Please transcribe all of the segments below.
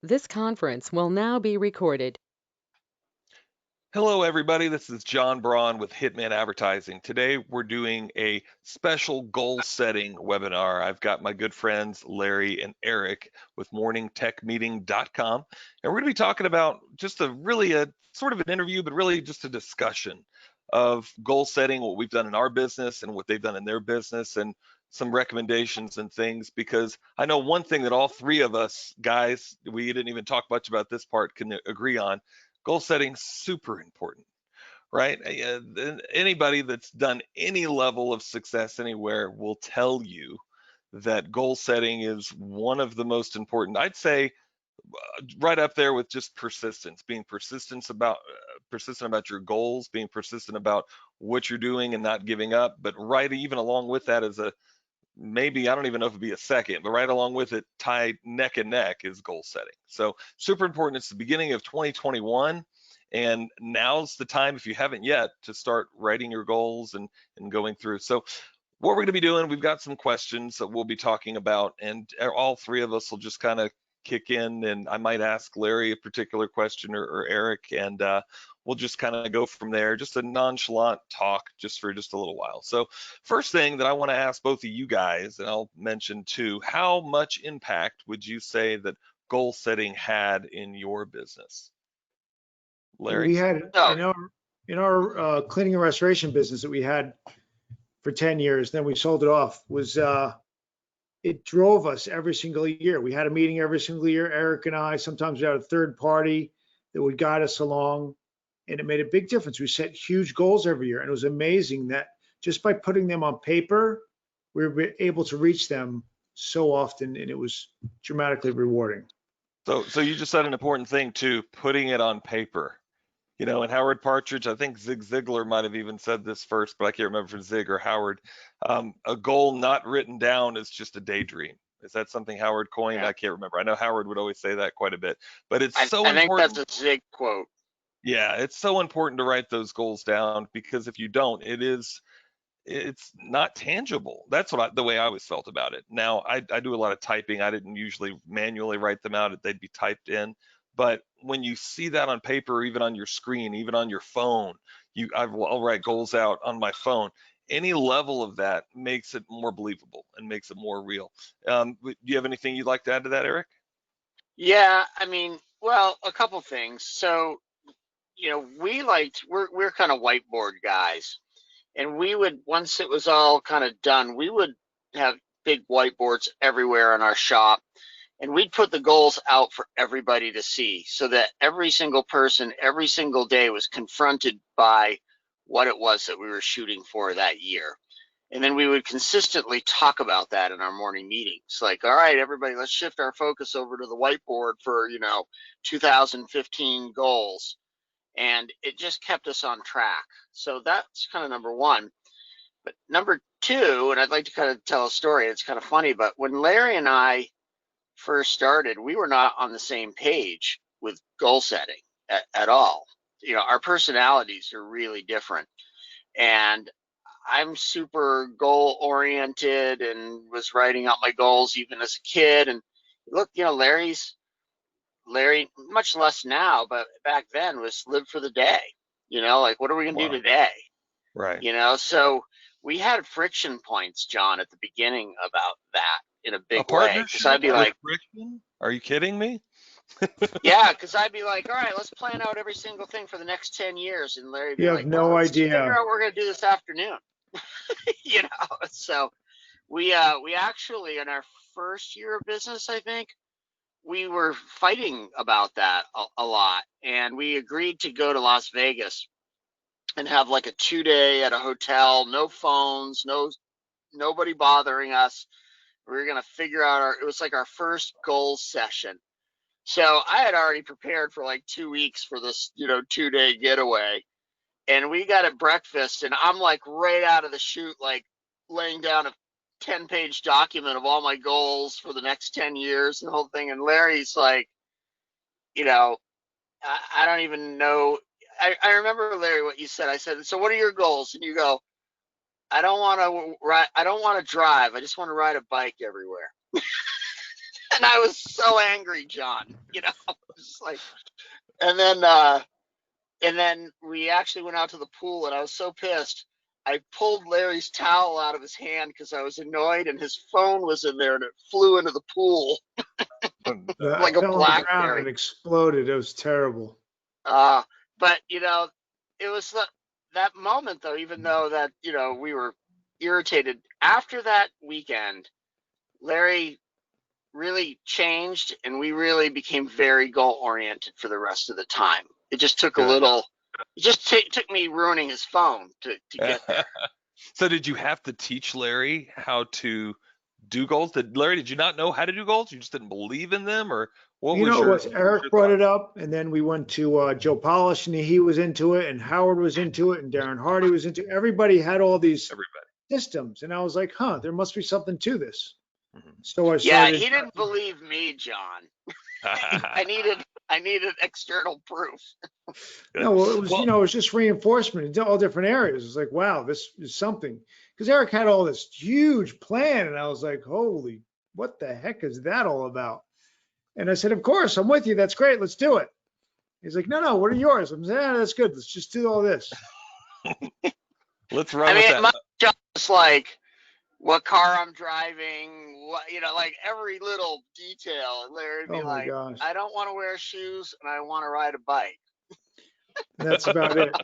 This conference will now be recorded. Hello, everybody. This is John Braun with Hitman Advertising. Today, we're doing a special goal setting webinar. I've got my good friends Larry and Eric with morningtechmeeting.com, and we're going to be talking about just a sort of an interview, but really just a discussion of goal setting, what we've done in our business and what they've done in their business, and some recommendations and things. Because I know one thing that all three of us guys, we didn't even talk much about this part, can agree on. Goal setting super important, right? Anybody that's done any level of success anywhere will tell you that goal setting is one of the most important. I'd say right up there with just persistence, being persistent about your goals, being persistent about what you're doing and not giving up. But right even along with that is a maybe, I don't even know if it'd be a second, but right along with it, tied neck and neck, is goal setting. So super important. It's the beginning of 2021. And now's the time, if you haven't yet, to start writing your goals and going through. So what we're going to be doing, we've got some questions that we'll be talking about, and all three of us will just kind of kick in, and I might ask Larry a particular question, or Eric, and we'll just kind of go from there. Just a nonchalant talk just for just a little while. So first thing that I want to ask both of you guys, and I'll mention too, how much impact would you say that goal setting had in your business? We Larry? had Oh, in our cleaning and restoration business that we had for 10 years, then we sold it off, was it drove us every single year. We had a meeting every single year, Eric and I. Sometimes we had a third party that would guide us along, and it made a big difference. We set huge goals every year, and it was amazing that just by putting them on paper, we were able to reach them so often, and it was dramatically rewarding. So you just said an important thing too, putting it on paper. You know, and Howard Partridge, I think Zig Ziglar might have even said this first, but I can't remember if it's Zig or Howard. A goal not written down is just a daydream. Is that something Howard coined? yeah. I can't remember. I know Howard would always say that quite a bit, but it's I, so I think that's important. a Zig quote. Yeah, it's so important to write those goals down, because if you don't, it's not tangible. That's the way I always felt about it. Now, I do a lot of typing. I didn't usually manually write them out. They'd be typed in. But when you see that on paper, or even on your screen, even on your phone, I'll write goals out on my phone. Any level of that makes it more believable and makes it more real. Do you have anything you'd like to add to that, Eric? Yeah, well, a couple things. So, we're kind of whiteboard guys, and we would, once it was all kind of done, we would have big whiteboards everywhere in our shop, and we'd put the goals out for everybody to see, so that every single person every single day was confronted by what it was that we were shooting for that year. And then we would consistently talk about that in our morning meetings. Like, all right, everybody, let's shift our focus over to the whiteboard for, 2015 goals. And it just kept us on track. So that's kind of number one. But number two, and I'd like to kind of tell a story, it's kind of funny, but when Larry and I first started, we were not on the same page with goal setting at all. Our personalities are really different. And I'm super goal oriented and was writing out my goals even as a kid. And look, Larry, much less now, but back then was live for the day. Like, what are we gonna do Wow. today? Right. So we had friction points, John, at the beginning about that in a A big way. Because partnership I'd be with like, friction? Are you kidding me? yeah, because I'd be like, all right, let's plan out every single thing for the next 10 years. And Larry'd You be have like, well, no let's just figure idea. out what we're gonna do this afternoon. So we actually, in our first year of business, I think we were fighting about that a lot, and we agreed to go to Las Vegas and have like a 2 day at a hotel, no phones, nobody bothering us. We were gonna figure out it was like our first goals session. So I had already prepared for like 2 weeks for this, 2 day getaway. And we got at breakfast, and I'm like right out of the chute, like laying down a 10-page document of all my goals for the next 10 years and the whole thing. And Larry's like, you know, I don't even know. I remember, Larry, what you said. I said, so what are your goals? And you go, I don't want to drive. I just want to ride a bike everywhere. And I was so angry, John, just like, and then we actually went out to the pool, and I was so pissed. I pulled Larry's towel out of his hand because I was annoyed, and his phone was in there, and it flew into the pool like It a fell on the ground BlackBerry. and exploded. It was terrible. But it was that moment though, even though that we were irritated after that weekend, Larry really changed, and we really became very goal oriented for the rest of the time. It just took a Good. little. It just took me ruining his phone to get there. So did you have to teach Larry how to do goals? Larry, did you not know how to do goals? You just didn't believe in them, or what You was know, it your, was Eric brought it up, and then we went to Joe Polish, and he was into it, and Howard was into it, and Darren Hardy was into it. Everybody had all these everybody? systems, and I was like, huh, there must be something to this. Mhm. So I Yeah, started. he didn't believe me, John. I needed external proof. No, well, it was, Well, it was just reinforcement in all different areas. It's like, wow, this is something. Because Eric had all this huge plan, and I was like, holy, what the heck is that all about? And I said, of course, I'm with you. That's great. Let's do it. He's like, no, what are yours? I'm saying, that's good. Let's just do all this. let's I run with mean, it that. must just like what car I'm driving, what like every little detail. And Larry would be Oh my like, gosh. I don't want to wear shoes, and I want to ride a bike. And that's about it.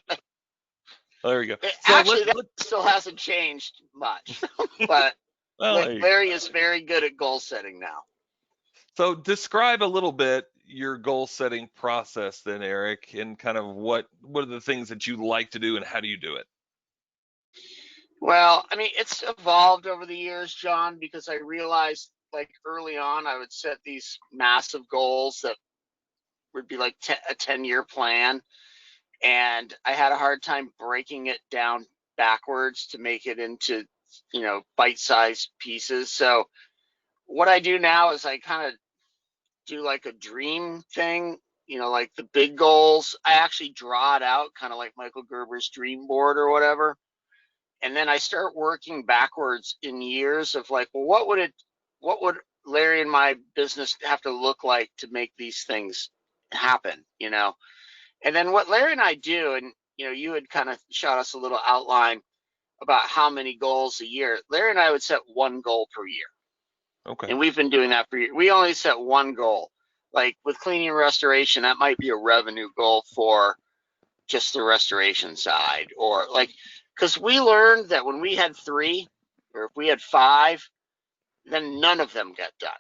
There we go. So Actually, that still hasn't changed much, but well, there you go. Larry is very good at goal setting now. So describe a little bit your goal setting process then, Eric, and kind of what are the things that you like to do and how do you do it? Well, I mean, it's evolved over the years, John, because I realized like early on I would set these massive goals that would be like a 10-year plan. And I had a hard time breaking it down backwards to make it into, bite-sized pieces. So what I do now is I kind of do like a dream thing, like the big goals. I actually draw it out, kind of like Michael Gerber's dream board or whatever. And then I start working backwards in years of like, well, what would Larry and my business have to look like to make these things happen, And then what Larry and I do, and you had kind of shot us a little outline about how many goals a year. Larry and I would set one goal per year. Okay. And we've been doing that for years. We only set one goal. Like with cleaning and restoration, that might be a revenue goal for just the restoration side, or like, because we learned that when we had 3 or if we had 5, then none of them got done.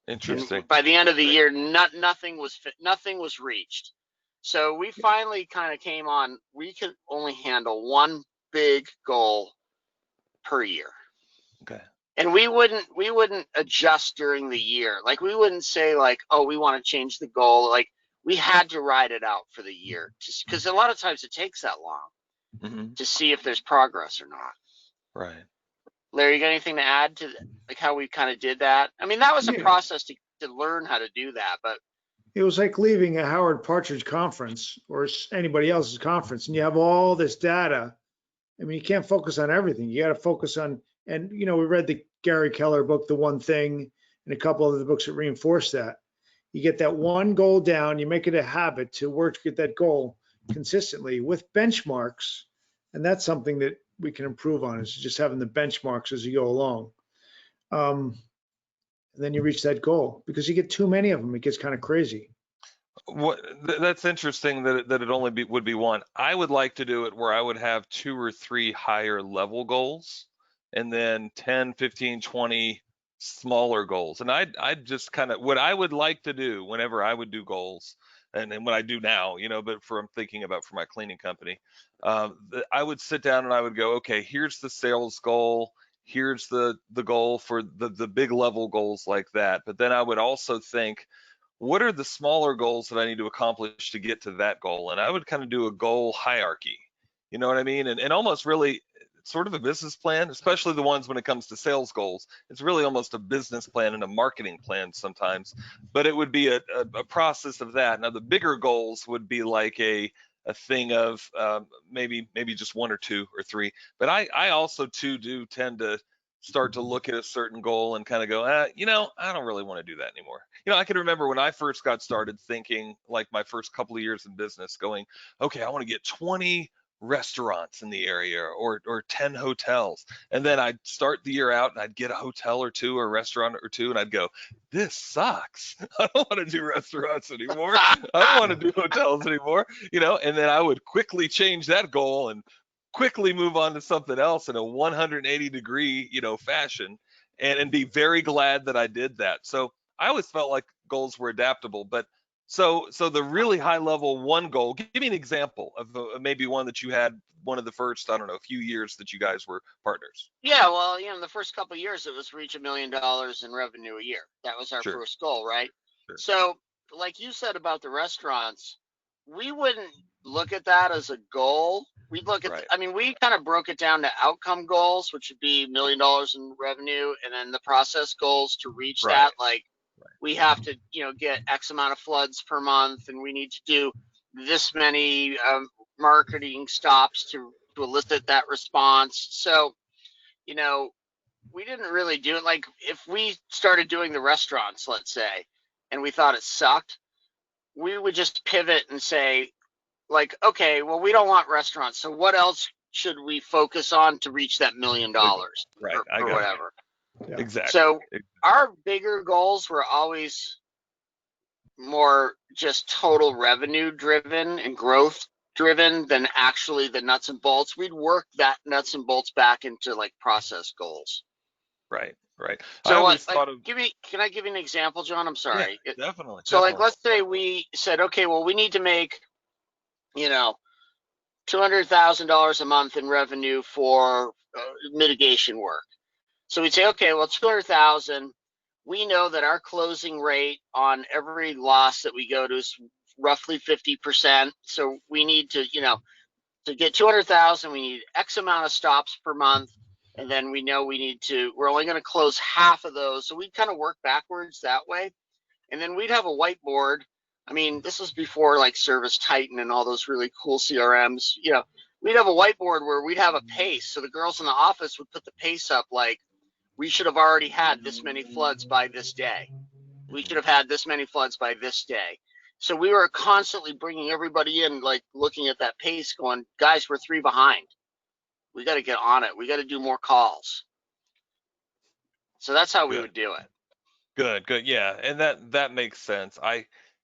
Interesting. And by the end of the year, nothing was reached. So we finally kind of came on. We could only handle one big goal per year. Okay. And we wouldn't adjust during the year. Like we wouldn't say like, oh, we want to change the goal. Like we had to ride it out for the year, just because a lot of times it takes that long to see if there's progress or not. Right. Larry, you got anything to add to like how we kind of did that? I mean, that was a Yeah. process to learn how to do that, but It was like leaving a Howard Partridge conference or anybody else's conference, and you have all this data. I mean, you can't focus on everything. You got to focus on, and we read the Gary Keller book, The One Thing, and a couple of the books that reinforce that. You get that one goal down, you make it a habit to work to get that goal consistently with benchmarks. And that's something that we can improve on, is just having the benchmarks as you go along. And then you reach that goal, because you get too many of them, it gets kind of crazy. That's interesting that it only would be one. I would like to do it where I would have 2 or 3 higher level goals and then 10, 15, 20 smaller goals. And I'd just kind of, what I would like to do whenever I would do goals, and what I do now, but I'm thinking about for my cleaning company, I would sit down and I would go, okay, here's the sales goal. Here's the goal for the big level goals like that. But then I would also think, what are the smaller goals that I need to accomplish to get to that goal? And I would kind of do a goal hierarchy, you know what I mean? And almost really sort of a business plan, especially the ones when it comes to sales goals. It's really almost a business plan and a marketing plan sometimes, but it would be a process of that. Now the bigger goals would be like a thing of maybe just 1 or 2 or 3. But I also too do tend to start to look at a certain goal and kind of go, I don't really want to do that anymore. I can remember when I first got started thinking, like my first couple of years in business, going, okay, I want to get 20 restaurants in the area or 10 hotels. And then I'd start the year out and I'd get a hotel or two or a restaurant or two, and I'd go, this sucks. I don't want to do restaurants anymore. I don't want to do hotels anymore, and then I would quickly change that goal and quickly move on to something else in a 180-degree, fashion, and be very glad that I did that. So I always felt like goals were adaptable, but so the really high level one goal, give me an example of maybe one that you had one of the first, I don't know, few years that you guys were partners. Yeah, well, the first couple of years it was reach $1 million in revenue a year. That was our Sure. first goal, right? Sure. So, like you said about the restaurants, we wouldn't look at that as a goal. We'd look at, Right. we kind of broke it down to outcome goals, which would be $1 million in revenue, and then the process goals to reach Right. that. Like, we have to, get X amount of floods per month, and we need to do this many marketing stops to elicit that response. So, we didn't really do it. Like, if we started doing the restaurants, let's say, and we thought it sucked, we would just pivot and say, like, okay, well, we don't want restaurants, so what else should we focus on to reach that $1 million Right. or whatever? Yeah. Exactly. So our bigger goals were always more just total revenue driven and growth driven than actually the nuts and bolts. We'd work that nuts and bolts back into like process goals. Right. So I always can I give you an example, John? I'm sorry. Yeah, definitely. So like, let's say we said, okay, well, we need to make, $200,000 a month in revenue for mitigation work. So we'd say, okay, well, 200,000. We know that our closing rate on every loss that we go to is roughly 50%. So we need to, to get 200,000, we need X amount of stops per month. And then we know we're only going to close half of those. So we'd kind of work backwards that way. And then we'd have a whiteboard. This was before like Service Titan and all those really cool CRMs. We'd have a whiteboard where we'd have a pace. So the girls in the office would put the pace up like, we should have already had this many floods by this day. We should have had this many floods by this day. So we were constantly bringing everybody in, like looking at that pace going, guys, we're 3 behind. We got to get on it. We got to do more calls. So that's how we would do it. Good. Yeah. And that makes sense.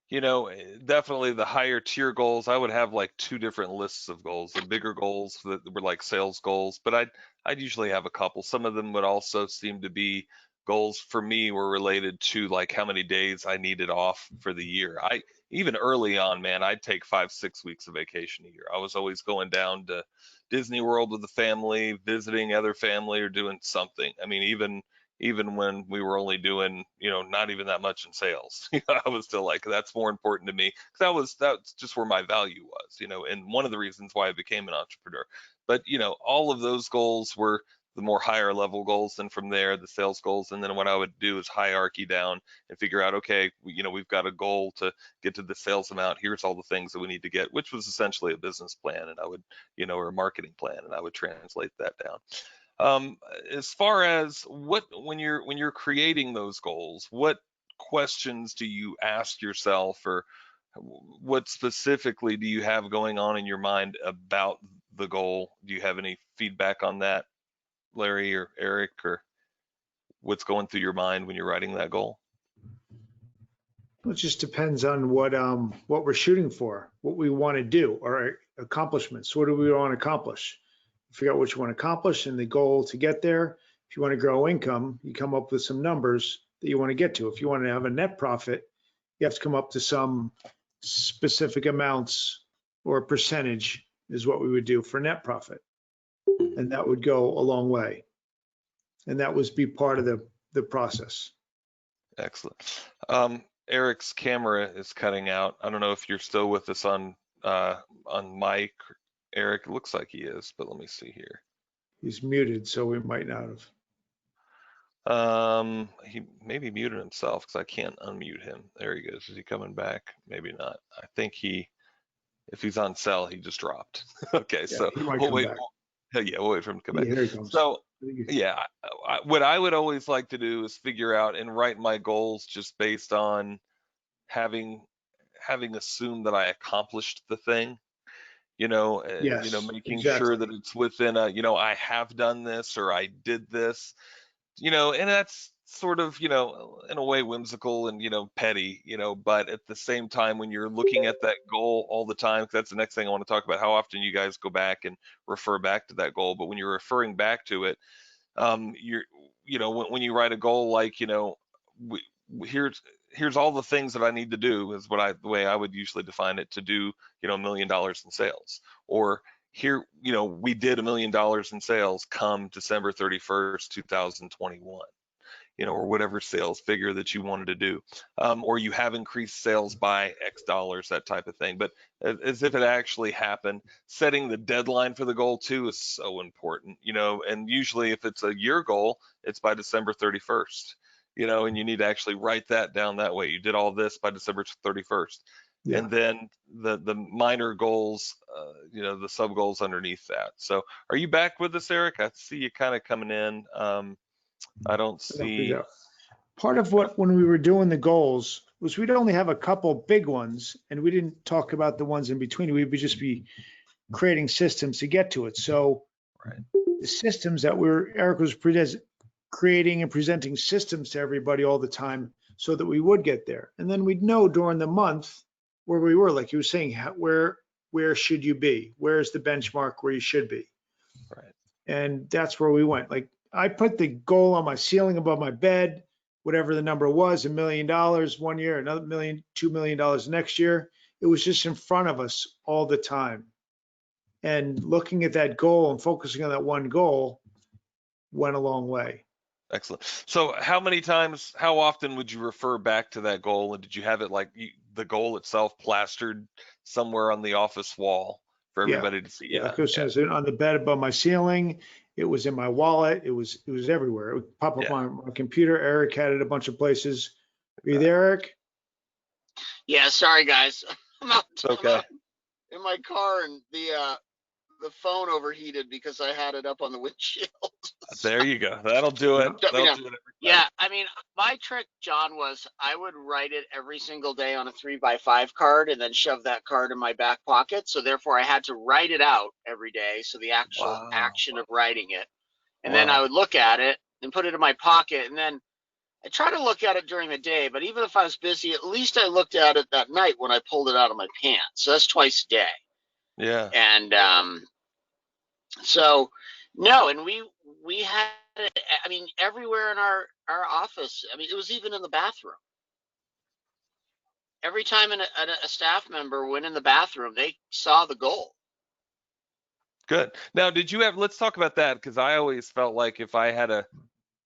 Definitely the higher tier goals, I would have like 2 different lists of goals. The bigger goals that were like sales goals, but I'd usually have a couple. Some of them would also seem to be goals for me were related to like how many days I needed off for the year. Even early on, man, I'd take 5-6 weeks of vacation a year. I was always going down to Disney World with the family, visiting other family or doing something. Even when we were only doing, not even that much in sales, I was still like, that's more important to me, because that's just where my value was, and one of the reasons why I became an entrepreneur. But, all of those goals were the more higher level goals. Then from there, the sales goals. And then what I would do is hierarchy down and figure out, okay, we've got a goal to get to the sales amount. Here's all the things that we need to get, which was essentially a business plan. And I would, or a marketing plan, and I would translate that down. As far as when you're creating those goals, what questions do you ask yourself, or what specifically do you have going on in your mind about the goal? Do you have any feedback on that, Larry or Eric, or what's going through your mind when you're writing that goal? Well, it just depends on what we're shooting for, what we want to do, or accomplishments. What do we want to accomplish? Figure out what you want to accomplish and the goal to get there. If you want to grow income, you come up with some numbers that you want to get to. If you want to have a net profit, you have to come up to some specific amounts, or a percentage is what we would do for net profit. And that would go a long way. And that would be part of the process. Excellent. Eric's camera is cutting out. I don't know if you're still with us on mic, Eric. It looks like he is, but let me see here. He's muted, so we might not have. He maybe muted himself because I can't unmute him. There he goes. Is he coming back? Maybe not. I think if he's on cell, he just dropped. Okay, Yeah, so he might we'll come wait. back. We'll wait for him to come back. Yeah, here he comes. So Yeah, what I would always like to do is figure out and write my goals just based on having assumed that I accomplished the thing. Yes, Making sure exactly. that it's within I have done this or I did this, and that's sort of, in a way whimsical and, petty, but at the same time, when you're looking at that goal all the time, 'cause that's the next thing I want to talk about, how often you guys go back and refer back to that goal. But when you're referring back to it, you're, when you write a goal like, we, here's all the things that I need to do is the way I would usually define it to do, $1 million in sales, or here, we did $1 million in sales come December 31st, 2021, or whatever sales figure that you wanted to do, or you have increased sales by X dollars, that type of thing. But as if it actually happened, setting the deadline for the goal too is so important, and usually if it's a year goal, it's by December 31st, and you need to actually write that down that way. You did all this by December 31st. Yeah. And then the minor goals, the sub goals underneath that. So are you back with us, Eric? I see you kind of coming in. I don't see. Part of what, when we were doing the goals, was we'd only have a couple big ones, and we didn't talk about the ones in between. We'd just be creating systems to get to it. So Right. the systems that Eric was creating and presenting systems to everybody all the time so that we would get there. And then we'd know during the month where we were, like you were saying, where should you be? Where's the benchmark where you should be? Right. And that's where we went. Like, I put the goal on my ceiling above my bed, whatever the number was, $1 million one year, another million, $2 million next year. It was just in front of us all the time. And looking at that goal and focusing on that one goal went a long way. Excellent. So how often would you refer back to that goal? And did you have it like the goal itself plastered somewhere on the office wall for everybody to see? Yeah, Yeah. like I was saying, it was on the bed above my ceiling. It was in my wallet. It was everywhere. It would pop up Yeah. on my computer. Eric had it a bunch of places. Are you there, Eric? Yeah, sorry guys. I'm out, It's okay. in my car, and the phone overheated because I had it up on the windshield. There you go. That'll do it. Shut me That'll down. do it every time. Yeah, I mean, my trick, John, was I would write it every single day on a 3x5 card and then shove that card in my back pocket. So therefore, I had to write it out every day. So the actual Wow. action of writing it, and then Wow. I would look at it and put it in my pocket, and then I try to look at it during the day. But even if I was busy, at least I looked at it that night when I pulled it out of my pants. So that's twice a day. Yeah. And so no, and we had it, I mean, everywhere in our office. I mean, it was even in the bathroom. Every time a staff member went in the bathroom, they saw the goal. Good. Now, let's talk about that, because I always felt like if I had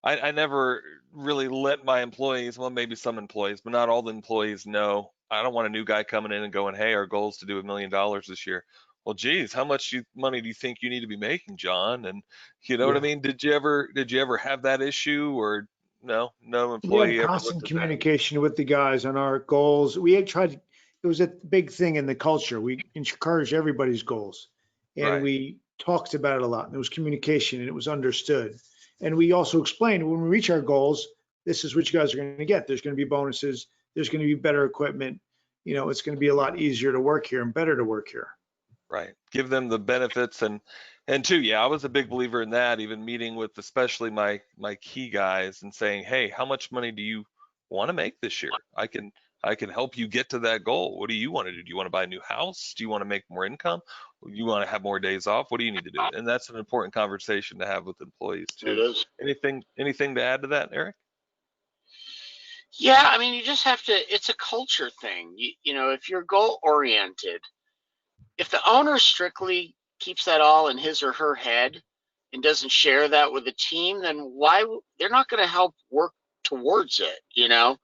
I never really let my employees, well, maybe some employees, but not all the employees know. I don't want a new guy coming in and going, hey, our goal is to do $1 million this year. Well, geez, how much money do you think you need to be making, John? And you know what I Yeah. mean? Did you ever have that issue, or no We employee had ever constant looked at that? communication with the guys on our goals. We had tried, it was a big thing in the culture. We encouraged everybody's goals, and Right. we talked about it a lot. And there was communication, and it was understood. And we also explained, when we reach our goals, this is what you guys are going to get. There's going to be bonuses. There's going to be better equipment. It's going to be a lot easier to work here and better to work here. Right. Give them the benefits, and too, yeah, I was a big believer in that, even meeting with especially my key guys and saying, hey, how much money do you want to make this year? I can help you get to that goal. What do you want to do? Do you want to buy a new house? Do you want to make more income? Do you want to have more days off? What do you need to do? And that's an important conversation to have with employees It too. is. Anything to add to that, Eric? Yeah, I mean, you just have to. It's a culture thing. If you're goal oriented, if the owner strictly keeps that all in his or her head and doesn't share that with the team, then why they're not going to help work towards it, And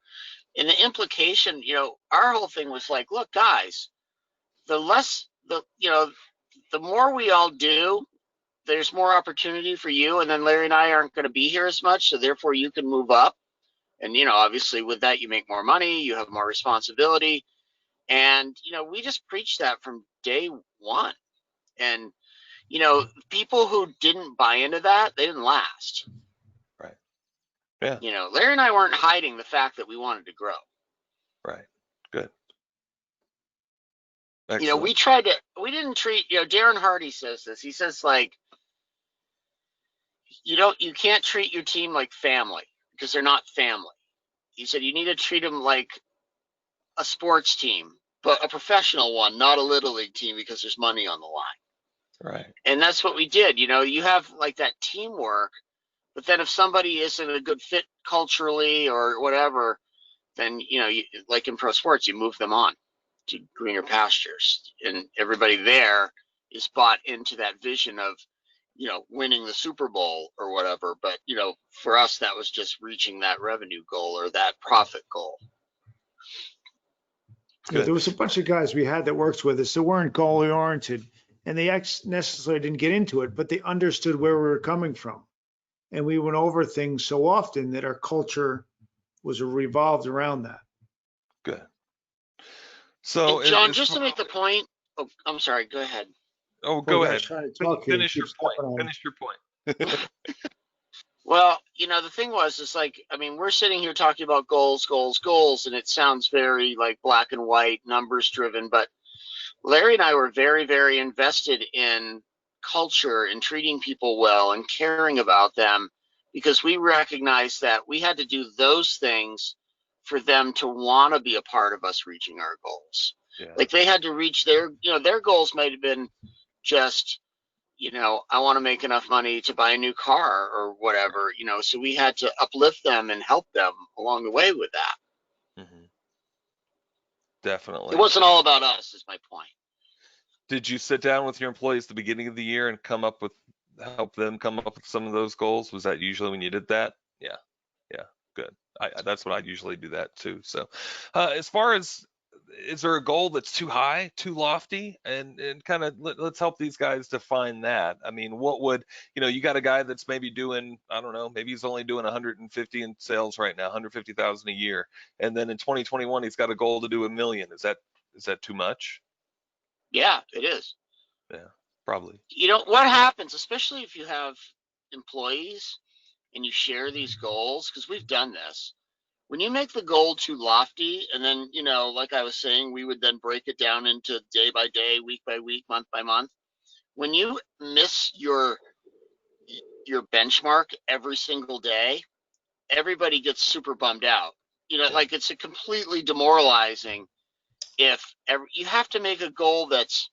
the implication, our whole thing was like, look, guys, the more we all do, there's more opportunity for you, and then Larry and I aren't going to be here as much, so therefore you can move up. And obviously with that you make more money, you have more responsibility. And we just preach that from day one. And you know, people who didn't buy into that, they didn't last. Right. Yeah. You know, Larry and I weren't hiding the fact that we wanted to grow. Right. Good. You know, Excellent. we didn't treat, you know, Darren Hardy says this. He says, like, you can't treat your team like family because they're not family. He said you need to treat them like a sports team, but a professional one, not a little league team because there's money on the line. Right. And that's what we did. You know, you have like that teamwork, but then if somebody isn't a good fit culturally or whatever, then, you know, like in pro sports, you move them on to greener pastures, and everybody there is bought into that vision of, you know, winning the Super Bowl or whatever. But, you know, for us, that was just reaching that revenue goal or that profit goal. Yeah, Good. there was a bunch of guys we had that worked with us that weren't goal oriented, and they necessarily didn't get into it, but they understood where we were coming from. And we went over things so often that our culture was revolved around that. Good. So And John, is just to make the point, oh, I'm sorry, go ahead. oh, Poor go guy's ahead. trying to talk here. He Finish your keeps point. stepping on him. Finish your point. Well, you know, the thing was, it's like, I mean, we're sitting here talking about goals, goals, goals, and it sounds very like black and white, numbers driven. But Larry and I were very, very invested in culture and treating people well and caring about them because we recognized that we had to do those things for them to want to be a part of us reaching our goals. Yeah. Like they had to reach their, you know, their goals might have been just, you know, I want to make enough money to buy a new car or whatever, you know, so we had to uplift them and help them along the way with that. Mm-hmm. It Definitely. wasn't all about us, is my point. Did you sit down with your employees at the beginning of the year and help them come up with some of those goals? Was that usually when you did that? Yeah. Yeah. Good. That's what I usually do that too. So, as far as, is there a goal that's too high, too lofty? And kind of let's help these guys define that. I mean, what would, you know, you got a guy that's maybe doing, I don't know, maybe he's only doing 150 in sales right now, 150,000 a year. And then in 2021, he's got a goal to do $1 million. Is that too much? Yeah, it is. Yeah, probably. You know, what happens, especially if you have employees and you share these goals, because we've done this, when you make the goal too lofty, and then, you know, like I was saying, we would then break it down into day by day, week by week, month by month. When you miss your benchmark every single day, everybody gets super bummed out. You know, like it's a completely demoralizing if you have to make a goal that's,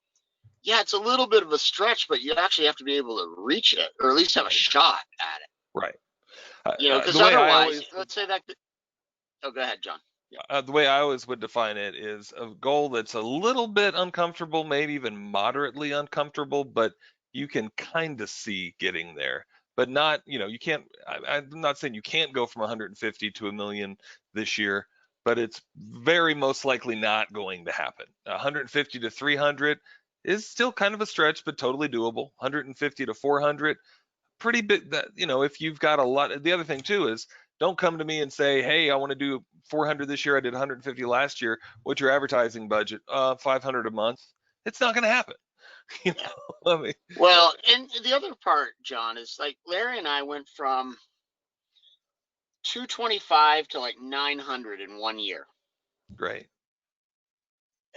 yeah, it's a little bit of a stretch, but you actually have to be able to reach it or at least have a shot at it. Right. You know, because The way I otherwise, always, let's say that. Oh, go ahead, John. the way I always would define it is a goal that's a little bit uncomfortable, maybe even moderately uncomfortable, but you can kind of see getting there. But not, you know, you can't, I'm not saying you can't go from 150 to $1 million this year, but it's very most likely not going to happen. 150 to 300 is still kind of a stretch, but totally doable. 150 to 400, pretty big. That, you know, if you've got a lot, the other thing too is, don't come to me and say, hey, I want to do 400 this year, I did 150 last year, what's your advertising budget? 500 a month. It's not going to happen. You know, I mean, Well, and the other part, John, is like Larry and I went from 225 to like 900 in 1 year. great.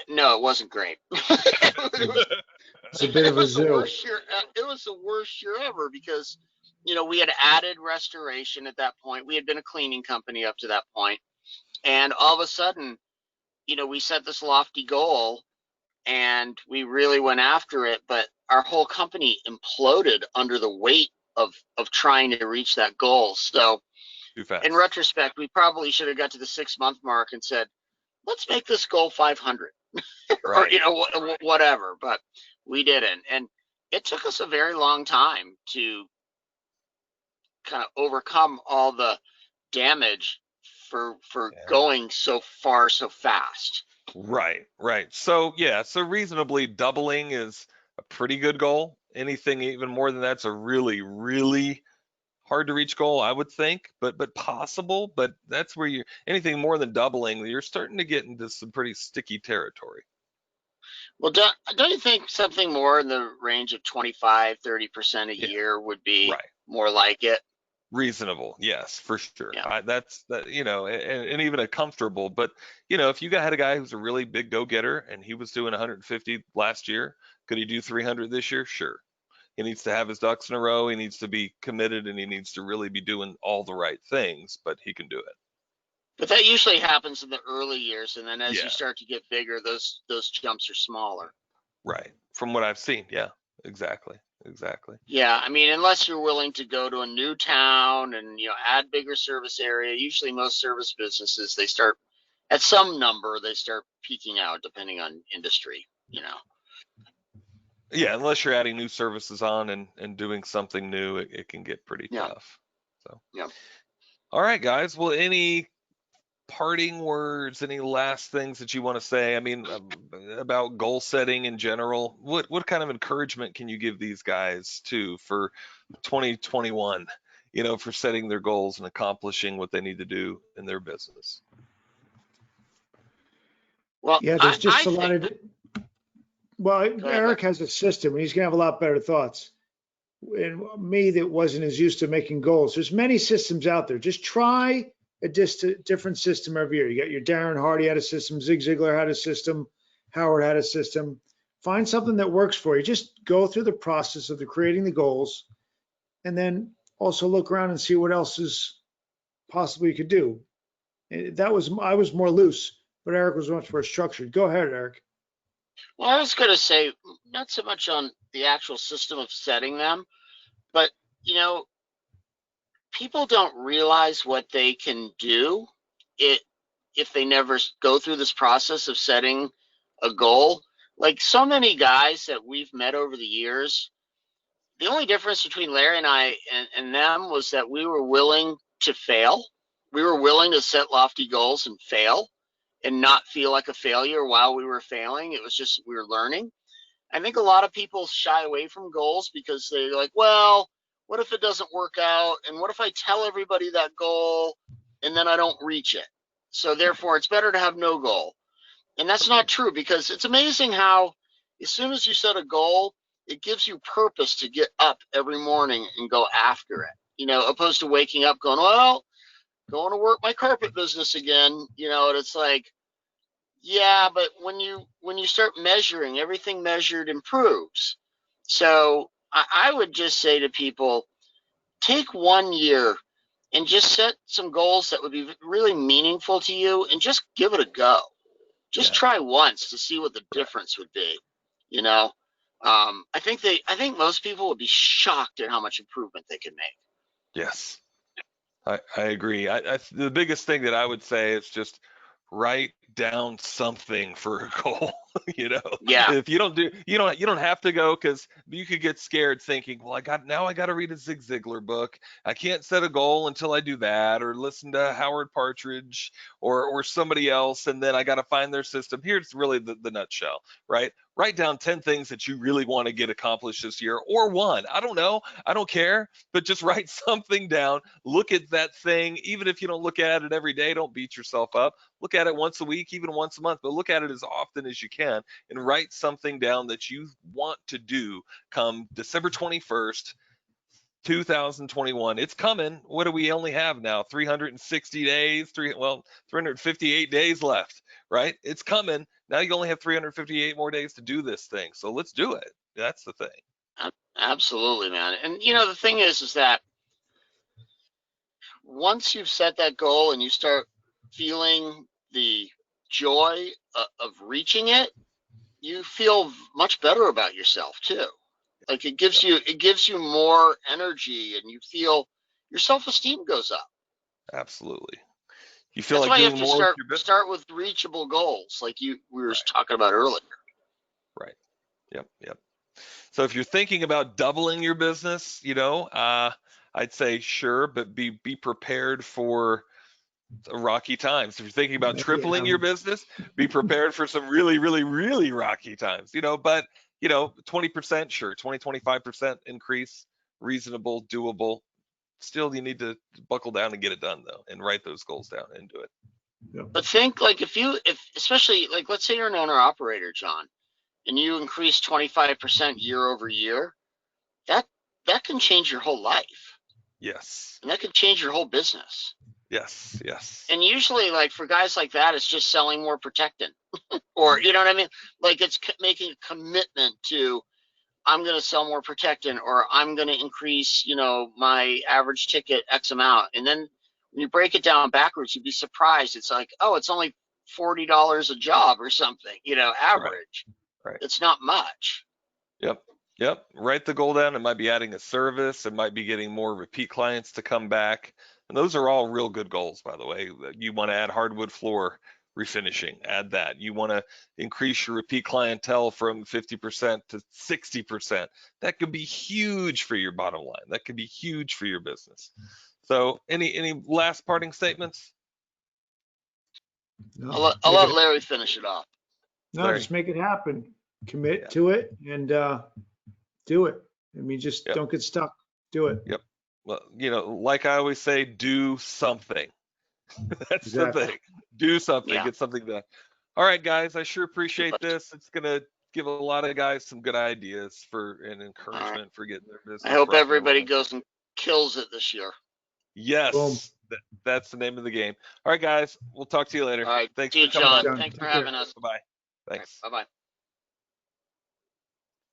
No, it wasn't great. It's a bit of a the zoo. worst year. It was the worst year ever because, you know, we had added restoration at that point. We had been a cleaning company up to that point, and all of a sudden, you know, we set this lofty goal, and we really went after it. But our whole company imploded under the weight of trying to reach that goal. So, Too fast. in retrospect, we probably should have got to the 6-month mark and said, let's make this goal 500 or, Right. you know, whatever, but we didn't. And it took us a very long time to kind of overcome all the damage for Yeah. going so far, so fast. Right, right. So yeah, so reasonably doubling is a pretty good goal. Anything even more than that's a really, really hard to reach goal, I would think, but possible. But that's where anything more than doubling, you're starting to get into some pretty sticky territory. Well, don't you think something more in the range of 25, 30% a Yeah, year would be right. more like it? Reasonable, yes, for sure. Yeah. That's that, and even a comfortable. But if you had a guy who's a really big go-getter and he was doing 150 last year, could he do 300 this year? Sure. He needs to have his ducks in a row. He needs to be committed, and he needs to really be doing all the right things. But he can do it. But that usually happens in the early years, and then as you Yeah, start to get bigger, those jumps are smaller. right. From what I've seen, yeah, exactly, exactly. Yeah, I mean, unless you're willing to go to a new town and add bigger service area, usually most service businesses they start at some number, they start peaking out depending on industry. Yeah, unless you're adding new services on and doing something new, it can get pretty Yeah, tough. So, yeah. all right, guys. Well, any parting words, any last things that you want to say? I mean, about goal setting in general. What kind of encouragement can you give these guys too for 2021? For setting their goals and accomplishing what they need to do in their business. Well, Yeah, I there's I just a lot think. of, well, Go ahead, Larry. Eric has a system and he's gonna have a lot better thoughts. And me that wasn't as used to making goals. There's many systems out there. Just try a different system every year. You got your Darren Hardy had a system, Zig Ziglar had a system, Howard had a system. Find something that works for you. Just go through the process of creating the goals and then also look around and see what else is possible you could do. I was more loose, but Eric was much more structured. Go ahead, Eric. Well, I was going to say not so much on the actual system of setting them, but you know, people don't realize what they can do it if they never go through this process of setting a goal. Like so many guys that we've met over the years, the only difference between Larry and I and them was that we were willing to fail. We were willing to set lofty goals and fail and not feel like a failure while we were failing. It was just we were learning. I think a lot of people shy away from goals because they're like, well, what if it doesn't work out? And what if I tell everybody that goal and then I don't reach it? So therefore, it's better to have no goal. And that's not true because it's amazing how as soon as you set a goal, it gives you purpose to get up every morning and go after it, opposed to waking up going, well, going to work my carpet business again, and it's like, yeah, but when you start measuring, everything measured improves. So I would just say to people, take 1 year and just set some goals that would be really meaningful to you and just give it a go. Just Yeah, try once to see what the right. difference would be. You know, I think most people would be shocked at how much improvement they can make. Yes, I agree. The biggest thing that I would say is just write down something for a goal. Yeah, If you don't do, you don't have to go because you could get scared thinking, well, I got to read a Zig Ziglar book. I can't set a goal until I do that, or listen to Howard Partridge or somebody else, and then I got to find their system. Here's really the nutshell, right? Write down 10 things that you really want to get accomplished this year, or one. I don't know. I don't care, but just write something down. Look at that thing, even if you don't look at it every day. Don't beat yourself up. Look at it once a week, even once a month, but look at it as often as you can and write something down that you want to do come December 21st, 2021. It's coming. What do we only have now? 360 days, 358 days left, right? It's coming. Now you only have 358 more days to do this thing. So let's do it. That's the thing. absolutely, man. And the thing is that once you've set that goal and you start feeling the joy of reaching it, you feel much better about yourself too. Like it gives you more energy and you feel your self-esteem goes up. Absolutely. You feel That's like why you have doing to more with your business. start with reachable goals, like we were Right. talking about earlier. Right. Yep. So if you're thinking about doubling your business, I'd say sure, but be prepared for rocky times. If you're thinking about tripling Yeah, your business, be prepared for some really, really, really rocky times. But 20%, sure, 25% increase, reasonable, doable. Still, you need to buckle down and get it done though, and write those goals down and do it. But think like if especially like let's say you're an owner operator, John, and you increase 25% year over year, that can change your whole life, Yes. and that can change your whole business. Yes. Yes. And usually, like for guys like that, it's just selling more protectant, or you know what I mean? Like it's making a commitment to, I'm going to sell more protectant, or I'm going to increase, my average ticket X amount. And then when you break it down backwards, you'd be surprised. It's like, oh, it's only $40 a job or something, average. Right. It's not much. Yep. Write the goal down. It might be adding a service. It might be getting more repeat clients to come back. And those are all real good goals, by the way. You want to add hardwood floor refinishing, add that. You want to increase your repeat clientele from 50% to 60%. That could be huge for your bottom line. That could be huge for your business. So any last parting statements? No, I'll let Larry finish it off. no, Larry. just make it happen. Commit Yeah. to it and do it. I mean, just Yep. don't get stuck. Do it. Well, like I always say, do something. That's Exactly. the thing. Do something. Yeah. Get something done. All right, guys. I sure appreciate this. It's gonna give a lot of guys some good ideas and encouragement for getting their business. I hope rocking and everybody rolling. goes and kills it this year. Yes, Boom. that's the name of the game. All right, guys. We'll talk to you later. All right. Thanks See you, for coming John. on. John. Thanks for Take care. having us. Bye-bye. Thanks. Bye-bye.